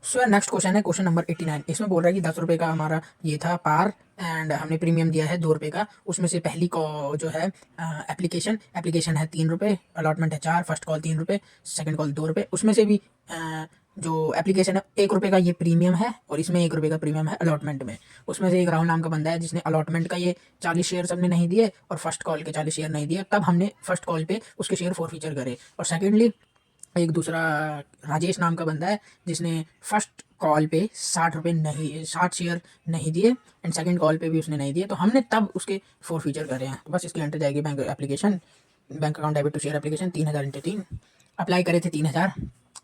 So next question है question number 89। इसमें बोल रहा है कि 10 रुपये का हमारा ये था पार एंड हमने प्रीमियम दिया है 2 रुपये का। उसमें से पहली को जो है एप्लीकेशन है 3 रुपये, अलॉटमेंट है 4, फर्स्ट कॉल 3 रुपये, सेकंड कॉल 2 रुपये। उसमें से भी जो एप्लीकेशन है 1 रुपये का ये प्रीमियम है और इसमें 1 रुपये का प्रीमियम है अलॉटमेंट में। उसमें से एक राहुल नाम का बंदा है जिसने अलॉटमेंट का ये 40 शेयर हमने नहीं दिए और फर्स्ट कॉल के 40 शेयर नहीं दिए, तब हमने फर्स्ट कॉल पे उसके शेयर फॉरफीचर करे। और सेकेंडली एक दूसरा राजेश नाम का बंदा है जिसने फर्स्ट कॉल पे 60 रुपये नहीं 60 शेयर नहीं दिए एंड सेकंड कॉल पे भी उसने नहीं दिए, तो हमने तब उसके फोर फीचर करे हैं। तो बस इसकी एंट्री जाएगी bank application, bank account debit to share application 3000 × 3 apply करे थे 3000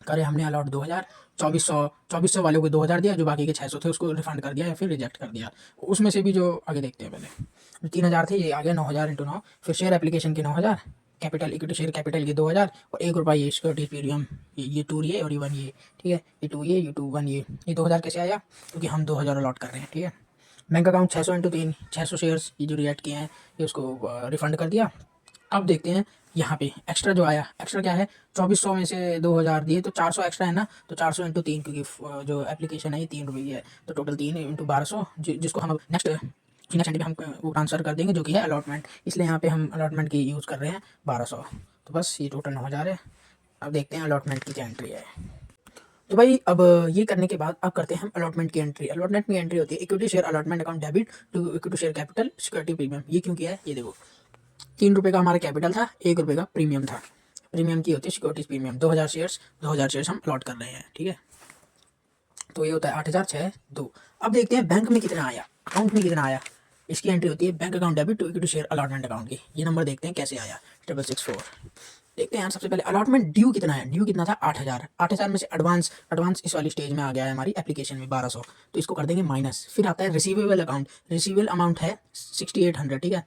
करे हमने, अलॉट 2000, 2400 वालों को 2000 दिया, जो बाकी के 600 थे उसको रिफंड कर दिया या फिर रिजेक्ट कर दिया। उसमें से भी जो आगे देखते हैं, पहले 3000 थे, ये आ गया 9000 × 9, फिर शेयर एप्लीकेशन के 9000, कैपिटल इक्विटी शेयर कैपिटल ये 2000 और 1 रुपये ये सिक्योरिटी प्रीमियम ये 2 ये और ये 1 ये, ठीक है, ये 2 ये 2 1 ये 2000 कैसे आया, क्योंकि हम 2000 अलॉट कर रहे हैं, ठीक है। बैंक अकाउंट 600 × 3 600 शेयर्स ये जो रिएक्ट किए हैं ये उसको रिफंड कर दिया। अब देखते हैं यहाँ पे एक्स्ट्रा जो आया, एक्स्ट्रा क्या है, 2400 में से 2000 दिए तो 400 एक्स्ट्रा है ना, तो 400 × 3, क्योंकि जो एप्लीकेशन है ये 3 रुपये की है, तो टोटल 3 × 1200, जिसको हम नेक्स्ट फिंगर सेंटर पे हम वो ट्रांसफर कर देंगे, जो कि है अलॉटमेंट, इसलिए यहाँ पे हम अलॉटमेंट की यूज़ कर रहे हैं 1200। तो बस ये टोटल 9000 है। अब देखते हैं अलॉटमेंट की क्या एंट्री है। तो भाई अब ये करने के बाद अब करते हैं हम अलॉटमेंट की एंट्री। अलॉटमेंट की एंट्री होती है equity share allotment account debit to equity share capital security premium. ये क्यों किया है ये देखो, 3 रुपये का हमारा कैपिटल था, 1 रुपये का प्रीमियम था। प्रीमियम की होती है सिक्योरिटीज प्रीमियम, 2000 शेयर्स हम अलॉट कर रहे हैं, ठीक है। तो ये होता है 8006 2। अब देखते हैं बैंक में कितना आया, अकाउंट में कितना आया। इसकी एंट्री होती है bank account debit to equity share allotment account की। ये नंबर देखते हैं कैसे आया, 664। देखते हैं यार, सबसे पहले अलॉटमेंट ड्यू कितना है, ड्यू कितना था 8000, 8000 में से एडवांस इस वाली स्टेज में आ गया है हमारी एप्लीकेशन में 1200, तो इसको कर देंगे माइनस। फिर आता है रिसीवेबल अकाउंट, रिसीवेबल अमाउंट है 6800, ठीक है।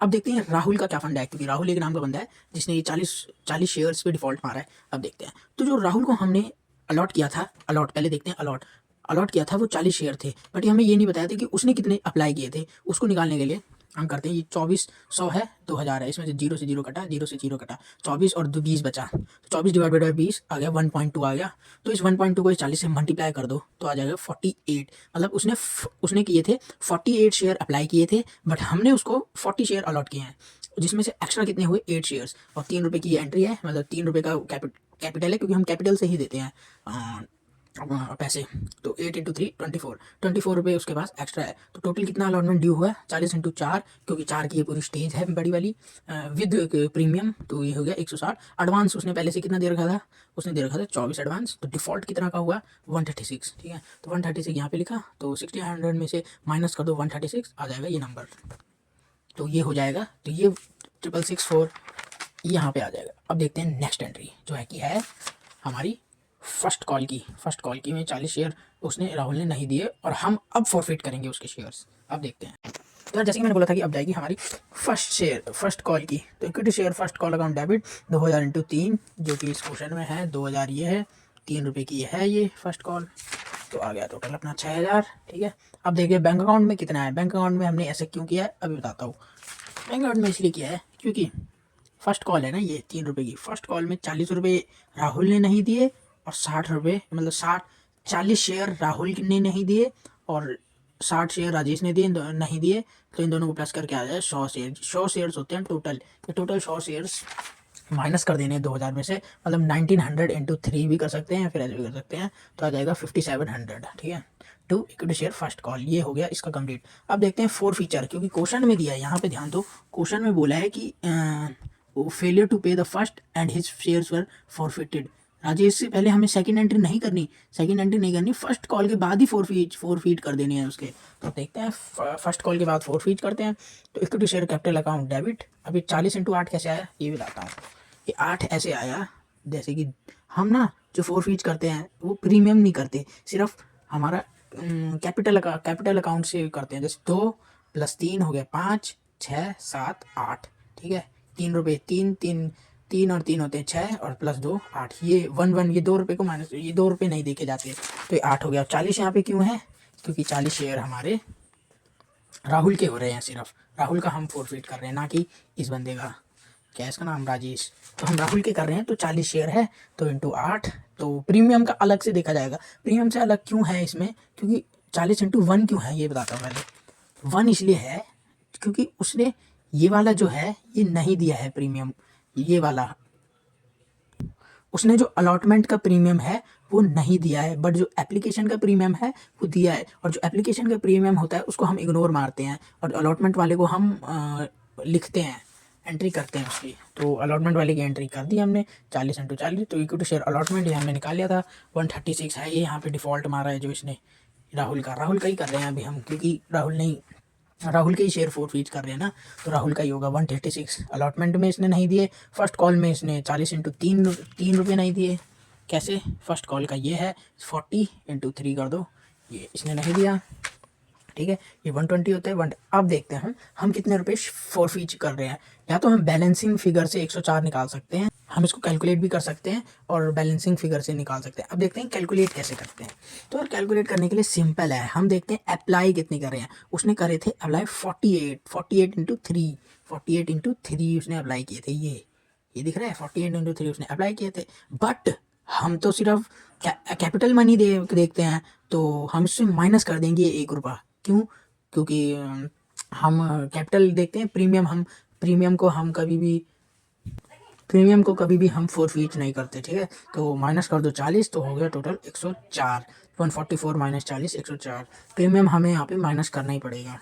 अब देखते हैं राहुल का क्या फंड है, क्योंकि राहुल एक नाम का बंदा है जिसने ये 40 शेयर्स पे डिफॉल्ट मारा है। अब देखते हैं, तो जो राहुल को हमने अलॉट किया था, अलॉट पहले देखते हैं, अलॉट किया था वो 40 शेयर थे, बट ये हमें ये नहीं बताया था कि उसने कितने अप्लाई किए थे। उसको निकालने के लिए हम करते हैं, ये 2400 है, 2000 है, इसमें से 0 से 0 कटा, 0 से 0 कटा, 24 और 20 बचा, तो 24 डिवाइडेड बाई 20 आ गया 1.2 आ गया। तो इस 1.2 को इस 40 से मल्टीप्लाई कर दो तो आ जाएगा 48। मतलब उसने किए थे 48 शेयर अप्लाई किए थे, बट हमने उसको 40 शेयर अलॉट किए हैं, जिसमें से एक्स्ट्रा कितने हुए 8 शेयर्स। और 3 रुपये की एंट्री है, मतलब 3 रुपये का कैपिटल है, क्योंकि हम कैपिटल से ही देते हैं पैसे। तो 8 × 3 24 रुपये उसके पास एक्स्ट्रा है। तो टोटल कितना अलॉटमेंट ड्यू हुआ है, 40 × 4, क्योंकि 4 की ये पूरी स्टेज है बड़ी वाली विद प्रीमियम, तो ये हो गया 160। एडवांस उसने पहले से कितना दे रखा था, उसने दे रखा था 24 एडवांस, तो डिफ़ॉल्ट कितना का हुआ 136, ठीक है। तो 136 यहाँ पे लिखा, तो 60 में से माइनस कर दो 136, आ जाएगा ये नंबर, तो ये हो जाएगा। तो ये 664 यहाँ पे आ जाएगा। अब देखते हैं नेक्स्ट एंट्री जो है कि है हमारी फर्स्ट कॉल की में 40 शेयर उसने राहुल ने नहीं दिए और हम अब फॉरफिट करेंगे उसके शेयर्स। अब देखते हैं, तो जैसे कि मैंने बोला था कि अब जाएगी हमारी फर्स्ट कॉल की। तो equity share first call account debit 2000 × 3, जो कि इस क्वेश्चन में है 2000 ये है, 3 रुपये की ये है ये फर्स्ट कॉल, तो आ गया टोटल अपना 6000, ठीक है। अब देखिए बैंक अकाउंट में कितना है। बैंक अकाउंट में हमने ऐसे क्यों किया है अभी बताता हूँ। बैंक अकाउंट में इसलिए किया है क्योंकि फर्स्ट कॉल है ना ये 3 रुपये की, फर्स्ट कॉल में 40 रुपये राहुल ने नहीं दिए और 60 रुपये, मतलब 40 शेयर राहुल ने नहीं दिए और 60 शेयर राजेश ने दिए नहीं दिए, तो इन दोनों को प्लस करके आ जाए 100 शेयर। 100 शेयर्स होते हैं टोटल, ये टोटल 100 शेयर्स माइनस कर देने 2000 में से, मतलब 1900 × 3 भी कर सकते हैं, फिर ऐसे भी कर सकते हैं, तो आ जाएगा 5700, ठीक है। To equity share first call, ये हो गया इसका कंप्लीट। अब देखते हैं फोर फीचर, क्योंकि क्वेश्चन में दिया है, यहाँ पे ध्यान दो, क्वेश्चन में बोला है कि फेलियर टू पे the first and his shares were forfeited. Rajesh से पहले हमें सेकंड एंट्री नहीं करनी, फर्स्ट कॉल के बाद ही फोर फीट कर देनी है उसके। तो देखते हैं फर्स्ट कॉल के बाद फोर फीट करते हैं। तो equity share capital account debit, अभी 40 × 8 कैसे आया ये बताता हूँ। ये 8 ऐसे आया, जैसे कि हम ना जो फोर फीट करते हैं वो प्रीमियम नहीं करते, सिर्फ हमारा कैपिटल अकाउंट से करते हैं। जैसे 2 + 3 हो गया 5, 6, 7, 8, ठीक है। 3 रुपये, 3 और 3 होते हैं 6 और +2 8, ये 1 ये 2 रुपये को माइनस, ये 2 रुपये नहीं देखे जाते, तो ये 8 हो गया। 40 यहाँ पे क्यों है, क्योंकि 40 शेयर हमारे राहुल के हो रहे हैं, सिर्फ राहुल का हम फोरफिट कर रहे हैं, ना कि इस बंदे का, क्या है इसका नाम, राजेश। तो हम राहुल के कर रहे हैं, तो 40 शेयर है, तो × 8 तो प्रीमियम का अलग से देखा जाएगा। प्रीमियम से अलग क्यों है इसमें, क्योंकि 40/1 क्यों है ये बताता हूँ पहले। 1 इसलिए है क्योंकि उसने ये वाला जो है ये नहीं दिया है प्रीमियम, ये वाला उसने जो अलॉटमेंट का प्रीमियम है वो नहीं दिया है, बट जो एप्लीकेशन का प्रीमियम है वो दिया है। और जो एप्लीकेशन का प्रीमियम होता है उसको हम इग्नोर मारते हैं और अलॉटमेंट वाले को हम लिखते हैं, एंट्री करते हैं उसकी। तो अलॉटमेंट वाले की एंट्री कर दी हमने 40/40। तो इक्विटी शेयर अलॉटमेंट ये हमने निकाल लिया था। 136 है ये, यहाँ पे डिफ़ॉल्ट मारा है जो इसने राहुल का ही कर रहे हैं अभी हम, क्योंकि राहुल के ही शेयर फोरफीट कर रहे हैं ना, तो राहुल का ही होगा। 136 अलॉटमेंट में इसने नहीं दिए। फर्स्ट कॉल में इसने 40/3 रुपये नहीं दिए। कैसे, फर्स्ट कॉल का ये है 40/3 कर दो, ये इसने नहीं दिया, ठीक है। ये 120 होता है। अब देखते हैं हम कितने रुपए फोरफीट कर रहे हैं। या तो हम बैलेंसिंग फिगर से 104 निकाल सकते हैं, हम इसको कैलकुलेट भी कर सकते हैं और बैलेंसिंग फिगर से निकाल सकते हैं। अब देखते हैं कैलकुलेट कैसे करते हैं। तो कैलकुलेट करने के लिए सिंपल है, हम देखते हैं अप्लाई कितने कर रहे हैं। उसने करे थे अप्लाई 48/3 उसने अप्लाई किए थे। ये दिख रहा है 48/3 उसने अप्लाई किए थे। बट हम तो सिर्फ कैपिटल मनी देखते हैं, तो हम इससे माइनस कर देंगे 1 रुपया। क्यों, क्योंकि हम कैपिटल देखते हैं, प्रीमियम को कभी भी हम फोरफीट नहीं करते, ठीक है। तो माइनस कर दो 40, तो हो गया टोटल 104। 144 माइनस 40 104। प्रीमियम हमें यहाँ पे माइनस करना ही पड़ेगा,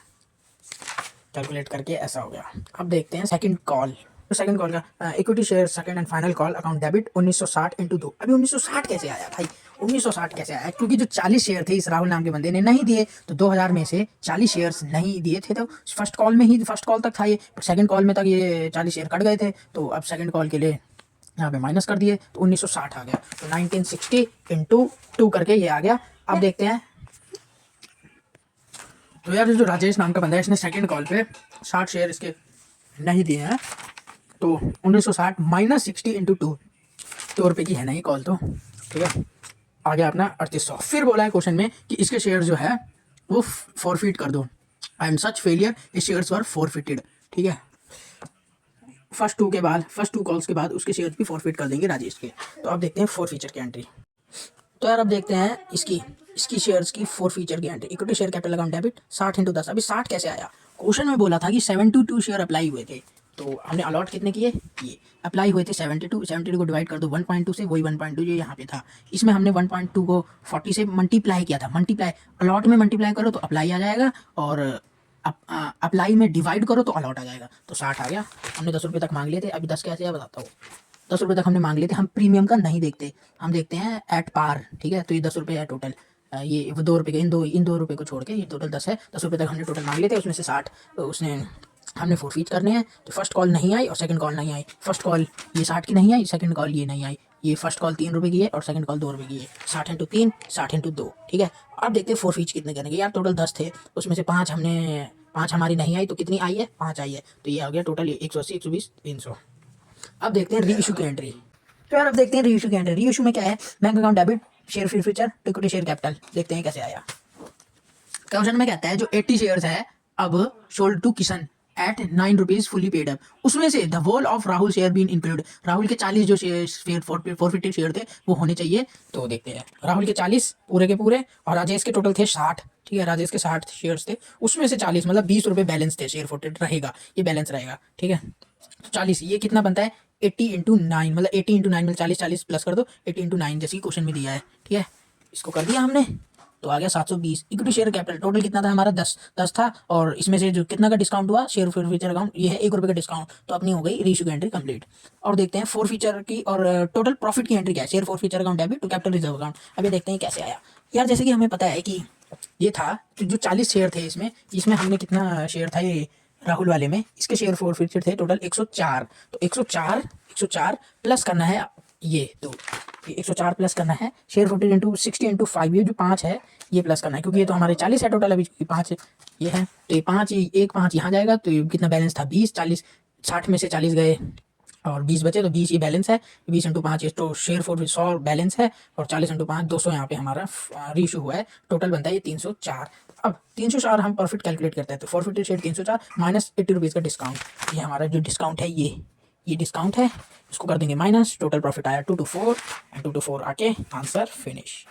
कैलकुलेट करके ऐसा हो गया। अब देखते हैं सेकंड कॉल। तो सेकंड कॉल का equity share second and final call account debit 1960/2। अभी 1960 कैसे आया भाई, 1960 कैसे आया? क्योंकि जो 40 शेयर थे इस राहुल नाम के बंदे ने नहीं दिए, तो 2000 में से 40 शेयर्स नहीं दिए थे, तो फर्स्ट कॉल तक था ये, सेकंड कॉल में तक ये 40 शेयर कट गए थे। तो अब सेकंड कॉल के लिए यहाँ पे माइनस कर दिए, तो 1960 आ गया। तो 1960/2 करके ये आ गया। अब देखते हैं। तो यार जो राजेश नाम का बंदा है इसने सेकंड कॉल पे 60 शेयर इसके नहीं दिए हैं, तो 1960 माइनस 60/2 ₹2 की है ना ये कॉल, तो ठीक है। आ गया अपना 3800। फिर बोला है क्वेश्चन में कि इसके शेयर जो है वो फॉरफीट कर दो, एंड सच फेलियर ये शेयर्स वर फॉरफिटेड, ठीक है। फर्स्ट टू कॉल्स के बाद उसके शेयर भी फॉरफिट कर देंगे राजेश के। तो अब देखते हैं फोर फीचर की एंट्री। तो यार अब देखते हैं इसकी शेयर्स की फोर फीचर की entry. Equity share capital account debit 60/10। अभी 60 कैसे आया? क्वेश्चन में बोला था कि 72 शेयर अप्लाई हुए थे, तो हमने अलॉट कितने किए, ये अप्लाई हुए थे 72 को डिवाइड कर दो 1.2 से, वही 1.2 जो यहाँ पे था। इसमें हमने 1.2 को 40 से मल्टीप्लाई किया था। अलॉट में मल्टीप्लाई करो तो अप्लाई आ जाएगा, और अप्लाई में डिवाइड करो तो अलॉट आ जाएगा। तो 60 आ गया। हमने 10 रुपये तक मांग लिए थे। अभी 10 कैसे है बताता हूँ। 10 रुपये तक हमने मांग लिए थे। हम प्रीमियम का नहीं देखते, हम देखते हैं एट पार, ठीक है। तो ये 10 रुपये है टोटल। ये वो 2 रुपये के इन दो रुपये को छोड़ के ये टोटल 10 है। 10 रुपये तक हमने टोटल मांग लिए थे, उसमें से 60 तो हमने फोरफीट करने हैं। तो फर्स्ट कॉल नहीं आई और सेकंड कॉल नहीं आई। फर्स्ट कॉल ये 60 की नहीं आई, सेकंड कॉल ये नहीं आई। ये फर्स्ट कॉल 3 रुपये की है और सेकंड कॉल 2 रुपये की है। 60/3 60/2, ठीक है। अब देखते हैं फोरफीट कितने करेंगे। यार टोटल 10 थे, उसमें से 5 हमारी नहीं आई, तो कितनी आई है? 5 आई है। तो ये आ गया टोटल 180 120 300। अब देखते हैं री इशू की एंट्री। तो यार अब देखते हैं री इशू की एंट्री। री इशू में क्या है? Bank account debit, share feature, equity share capital. देखते हैं कैसे आया। क्वेश्चन में कहता है जो 80 शेयर्स है अब sold to Kishan at 9 rupees fully paid up, उसमें से the whole of Rahul share been include. Rahul के 40 जो शेयर फॉरफिटेड शेयर थे वो होने चाहिए। तो देखते हैं, राहुल के 40 पूरे के पूरे, और राजेश के टोटल थे 60, ठीक है। राजेश के 60 शेयर्स थे, उसमें से 40 मतलब 20 रुपये बैलेंस थे। शेयर फॉरफिटेड रहेगा, ये बैलेंस रहेगा, ठीक है। तो 40 ये कितना बनता है? 80/9, मतलब 80/9 मतलब 40 प्लस कर दो 80/9, जैसे क्वेश्चन में दिया है, ठीक है। इसको कर दिया हमने, तो आ गया 720। इक्विटी शेयर कैपिटल टोटल कितना था हमारा? 10 था, और इसमें से जो कितना का डिस्काउंट हुआ शेयर फीचर अकाउंट, ये है 1 रुपये का डिस्काउंट। तो अपनी हो गई रीइश्यू की एंट्री कंप्लीट। और देखते हैं फोर फीचर की और टोटल प्रॉफिट की एंट्री क्या है। Share forfeiture account debit to capital reserve account. अभी देखते हैं कैसे आया। यार जैसे कि हमें पता है कि ये था जो 40 शेयर थे, इसमें हमने कितना शेयर था ये राहुल वाले में, इसके शेयर फॉर फीचर थे टोटल 104। तो 104 प्लस करना है ये, तो 104 प्लस करना है शेयर 40/60/5, ये जो 5 है ये प्लस करना है, क्योंकि ये तो हमारे 40 है टोटल, अभी 5 ये है। तो ये 5 यहाँ जाएगा, तो ये कितना बैलेंस था? 20, 40, 60 में से 40 गए और 20 बचे, तो 20 ये बैलेंस है। 20/5 तो शेयर फॉर 100 बैलेंस है, और 40/5 200 यहाँ पे हमारा रीइश्यू हुआ है। टोटल बनता है ये 304। अब 304 हम प्रॉफिट कैलकुलेट करते हैं, तो फॉरफिटेड शेयर 304 माइनस 80 रुपीज़ का डिस्काउंट। ये हमारा जो डिस्काउंट है ये ये डिस्काउंट है, इसको कर देंगे माइनस, टोटल प्रॉफिट आया 224 एंड 224 आके आंसर फिनिश।